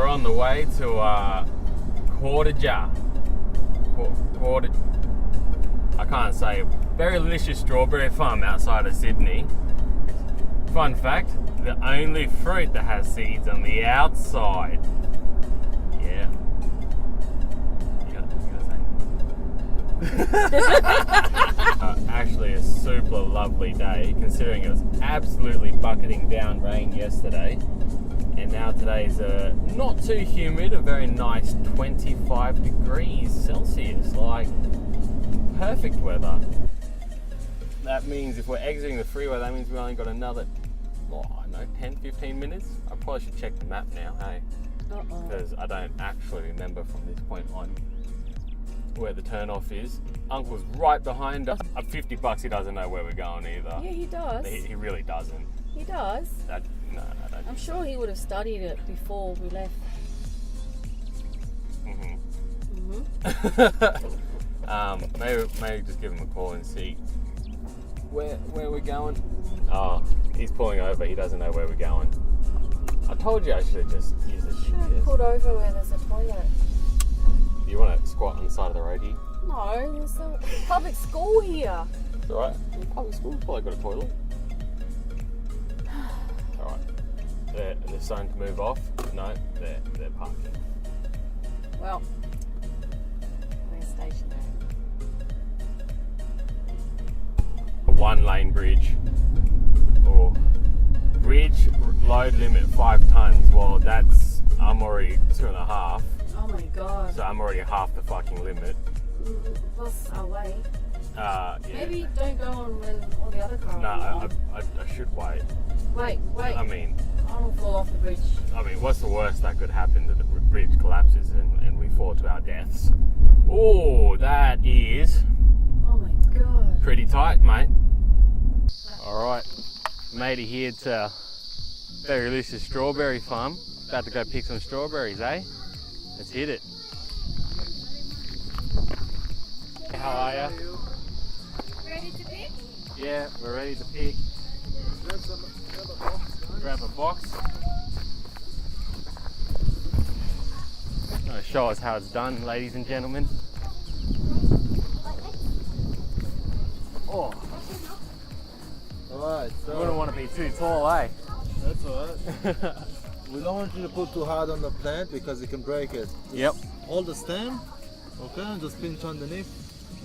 on the way to I can't say, BerryLicious strawberry farm outside of Sydney. Fun fact, the only fruit that has seeds on the outside. Yeah. Actually a super lovely day, considering it was absolutely bucketing down rain yesterday, and now today's not too humid, a very nice 25 degrees Celsius, like perfect weather. That means if we're exiting the freeway, that means we only got another, I don't know, 10-15 minutes. I probably should check the map now, hey, because I don't actually remember from this point on where the turn-off is. Uncle's right behind us. At $50, he doesn't know where we're going either. Yeah, he does. He really doesn't. He does. No, I don't. I'm sure he would have studied it before we left. Maybe just give him a call and see where we're going. Oh, he's pulling over. He doesn't know where we're going. I told you I should have just used the Should have pulled over where there's a toilet. Do you want to squat on the side of the road here? No, there's a public school here. It's alright. Public school's probably got a toilet. Alright. They're starting to move off. No, they're parking. Well, we're stationary. A 1-lane bridge. Or bridge load limit 5 tons. Well, I'm already 2.5. Oh my god. So I'm already half the fucking limit. Plus our weight. Yeah. Maybe don't go on when all the other cars No, I should wait. Wait. I mean, I will fall off the bridge. I mean, what's the worst that could happen? That the bridge collapses and we fall to our deaths. Oh, that is... Oh my god. pretty tight, mate. Alright, made it here to BerryLicious strawberry farm. About to go pick some strawberries, eh? Let's hit it. How are you? Ready to pick? Yeah, we're ready to pick. Grab a box. Gonna show us how it's done, ladies and gentlemen. Oh. Alright, so You wouldn't want to be too tall, eh? that's alright. We don't want you to put too hard on the plant because it can break it. Yep. Hold the stem, okay, and just pinch underneath,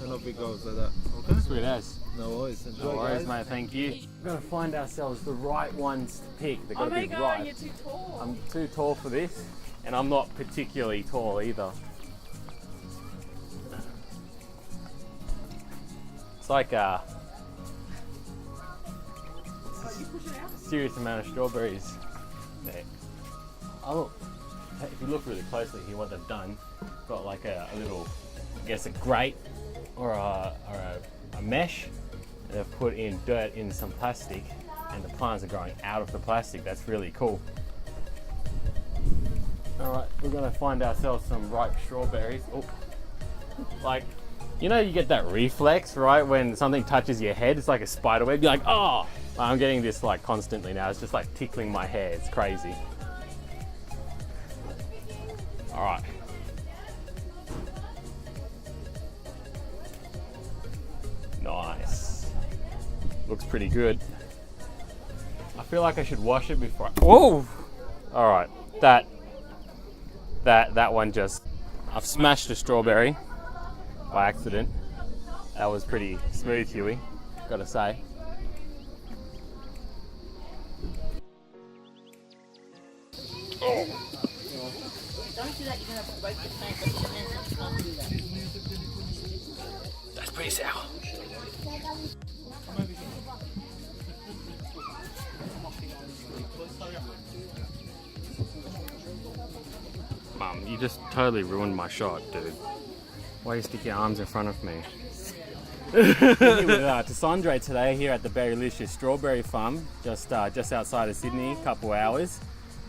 and off it goes like that, okay? Sweet as. No worries, enjoy, No worries, guys. mate, thank you. We're gonna find ourselves the right ones to pick. They've got to be right. You're too tall. I'm too tall for this, and I'm not particularly tall either. It's like a serious amount of strawberries there. Oh, look, if you look really closely here, what they've done, got like a little, I guess a grate or a mesh, and they've put in dirt in some plastic, and the plants are growing out of the plastic. That's really cool. Alright, we're gonna find ourselves some ripe strawberries. Oh, like, you know, you get that reflex, right? When something touches your head, it's like a spider web. You're like, oh! I'm getting this like constantly now. It's just like tickling my hair. It's crazy. Alright. Nice. Looks pretty good. I feel like I should wash it before I... Whoa! Alright, that one just... I've smashed a strawberry by accident. That was pretty smooth, Huey, gotta say. Oh. Don't do that, you're going to break the plant. That's your hands, you can't do that. That's pretty sour. Mum, you just totally ruined my shot, dude. Why you stick your arms in front of me? Here with Tassandre today here at the BerryLicious strawberry farm, just outside of Sydney, a couple hours.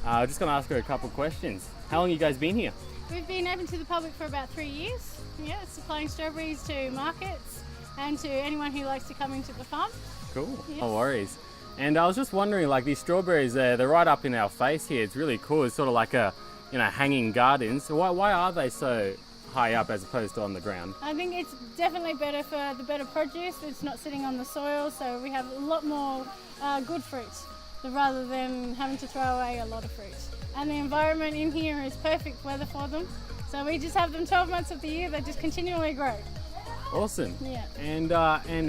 Just going to ask her a couple questions. How long have you guys been here? We've been open to the public for about 3 years. Yeah, supplying strawberries to markets and to anyone who likes to come into the farm. Cool, Yes. no worries. And I was just wondering, like these strawberries, they're right up in our face here. It's really cool. It's sort of like a hanging gardens. So why are they so high up as opposed to on the ground? I think it's definitely better for the better produce. It's not sitting on the soil, so we have a lot more good fruit rather than having to throw away a lot of fruit. And the environment in here is perfect weather for them. So we just have them 12 months of the year. They just continually grow. Awesome. Yeah. And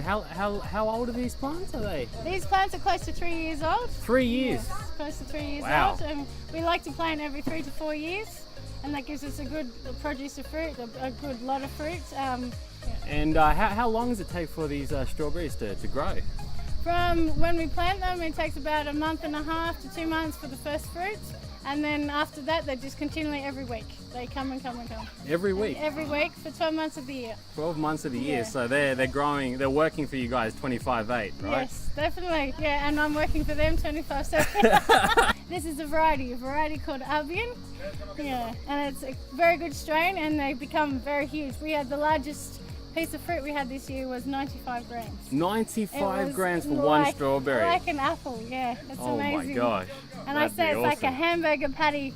how old are these plants? Are they? These plants are close to 3 years old. 3 years. Yes, close to 3 years Wow. old. And we like to plant every 3 to 4 years. And that gives us a good produce of fruit, a good lot of fruit. And how long does it take for these strawberries to grow? From when we plant them, it takes about a month and a half to 2 months for the first fruit. And then after that, they just continually every week. They come and come and come. Every week? Every week for 12 months of the year. 12 months of the year. Yeah. So they're growing, they're working for you guys 25/8, right? Yes, definitely. Yeah, and I'm working for them 25/7. This is a variety called Albion. Yeah, and it's a very good strain, and they become very huge. We had the largest piece of fruit we had this year was 95 grams. 95 It grams for was one strawberry. Like an apple, yeah. It's Oh amazing. my gosh. And I That'd say be it's like a awesome. hamburger patty.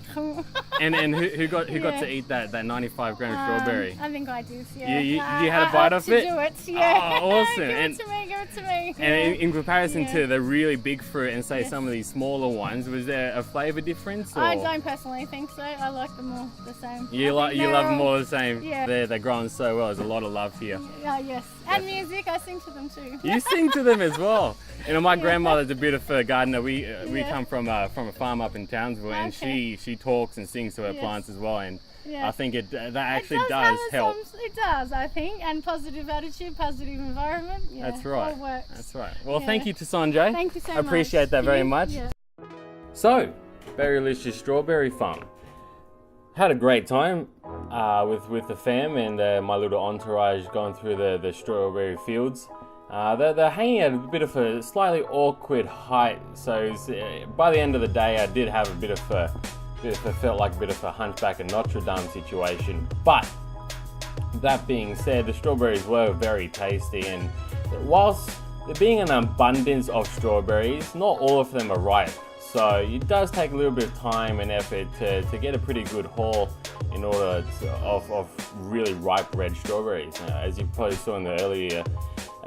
And who got Yeah. to eat that 95 gram strawberry? I think I did, yeah. You had a bite of to it? do it, yeah. Oh, awesome. Give And- it to me, give it to me. And in comparison Yeah. to the really big fruit and say Yes. some of these smaller ones, was there a flavour difference? Or? I don't personally think so. I like them all the same. You I think love they're them all the same. Yeah. They're growing so well. There's a lot of love here. Yes. And music, I sing to them too. You sing to them as well. My grandmother's a bit of a gardener. We Yeah. come from a farm up in Townsville, and Okay. she talks and sings to her Yes. plants as well. And Yeah. I think that actually It does have help. It does, I think. And positive attitude, positive environment. Yeah, That's right. all works. That's right. Well, Yeah. thank you to Sanjay. Thank you so I much. appreciate that very much. Yeah. So, BerryLicious Strawberry Farm. Had a great time with the fam and my little entourage going through the strawberry fields. They're hanging at a bit of a slightly awkward height, so by the end of the day I did have a bit of a felt like a bit of a Hunchback of Notre Dame situation. But that being said, the strawberries were very tasty, and whilst there being an abundance of strawberries, not all of them are ripe. So it does take a little bit of time and effort to get a pretty good haul in order of really ripe red strawberries. As you probably saw in the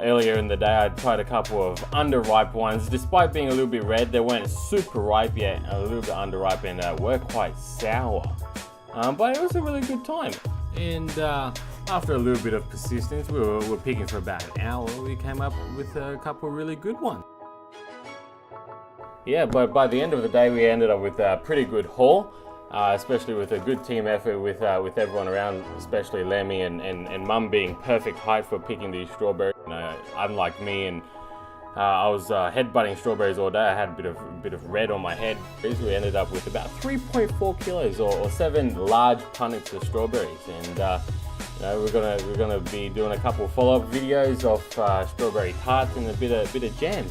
earlier in the day, I tried a couple of underripe ones. Despite being a little bit red, they weren't super ripe yet, a little bit underripe, and were quite sour. But it was a really good time. And after a little bit of persistence, we were picking for about an hour. We came up with a couple of really good ones. Yeah, but by the end of the day, we ended up with a pretty good haul, especially with a good team effort with everyone around, especially Lemmy and Mum being perfect height for picking these strawberries. Unlike me, and I was headbutting strawberries all day. I had a bit of red on my head. We ended up with about 3.4 kilos or 7 large punnets of strawberries, and we're gonna be doing a couple of follow-up videos of strawberry tarts and a bit of jam.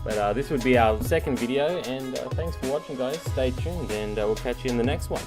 But this would be our second video, and thanks for watching, guys. Stay tuned, and we'll catch you in the next one.